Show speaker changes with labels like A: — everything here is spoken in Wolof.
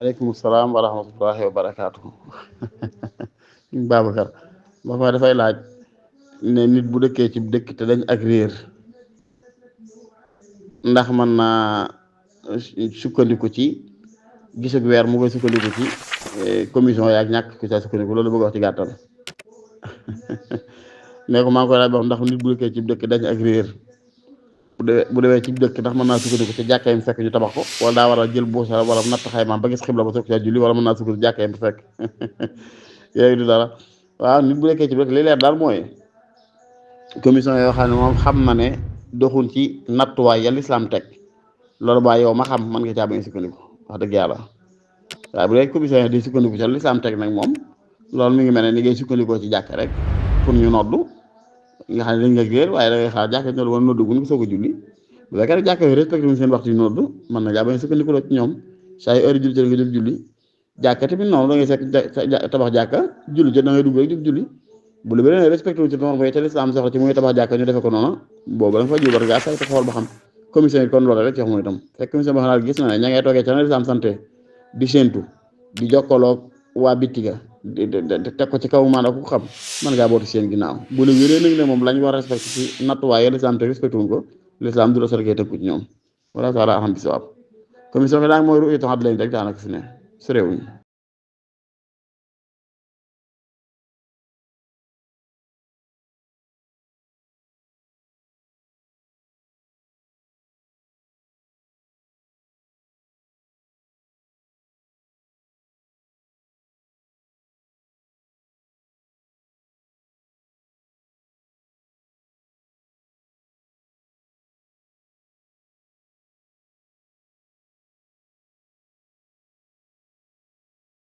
A: aleykum salaam wa rahmatullahi wa barakaatuhu. Babacar ba fa dafay laaj ne nit bu dëkkee ci dëkk te dañ ak réer ndax mën naa sukkandiku ci gisug weer mu koy sukkandiku ci commission yaak ñàkk ku ca sukkandiku loolu bëgg wax ci gàttal. ne ko maa ngi koy laaj ba xam ndax nit bu dëkkee ci dëkk dañ ak réer bu demee ci dëkk ndax mën naa sukkandiku ci jàkkaayam fekk ñu tabax ko wala daa war a jël buusa wala natt xaymaam ba gis xibla ba soog caa julli wala mën naa sukkandiku ci jàkkaayam fekk yooyu du dara. waaw nit bu nekkee ci dëkk li leer daal mooy commission yoo xam ne moom xam na ne doxul ci nattuwaay ya lislaam teg loolu ba yow ma xam mën nga caa bañ a sukkandiku wax dëgg yàlla. waaye bu dee commission yi di sukkandiku ca lislaam teg nag moom loolu mi ngi mel ne ni ngay sukkandikoo ci jàkk rek pour ñu noddu nga xam ne dañ nga réer waaye da ngay xaar jàkk ñoddu wala noddu bu ñu soog a julli bu fekkee ne jàkk yooyu respecté wuñ seen waxtu yu noddu mën na jaa bañ a sukkandiku loo ci ñoom saa yu heure julli ci nga jóg julli jàkka tamit noonu da ngay fekk tabax jàkka julli ci da ngay dugg rek jóg julli bu lu beneen respecté wuñ ci norme yi te lislaam soxla ci muy tabax jàkka ñu defe ko noonu boobu da nga fa jiw war ngaa saytu xool ba xam commission yi kon loolu rek ci wax mooy itam fekk commission boo xam ne gis na ne ña ngay toogee ca na lislaam santé di séentu di jokkaloog waa bittiga teg ko ci kaw maanaam ku xam mën ngaa bootu seen ginnaaw bu la wéree nag ne moom lañ war a respecté ci nattuwaay ya lislaam te respecté wuñ ko lislaam du la sorgee tënku ci ñoom wala taala xam bi sawaab commission bi daal mooy ruuy taxat lañ rek daanaka fi ne sorewuñ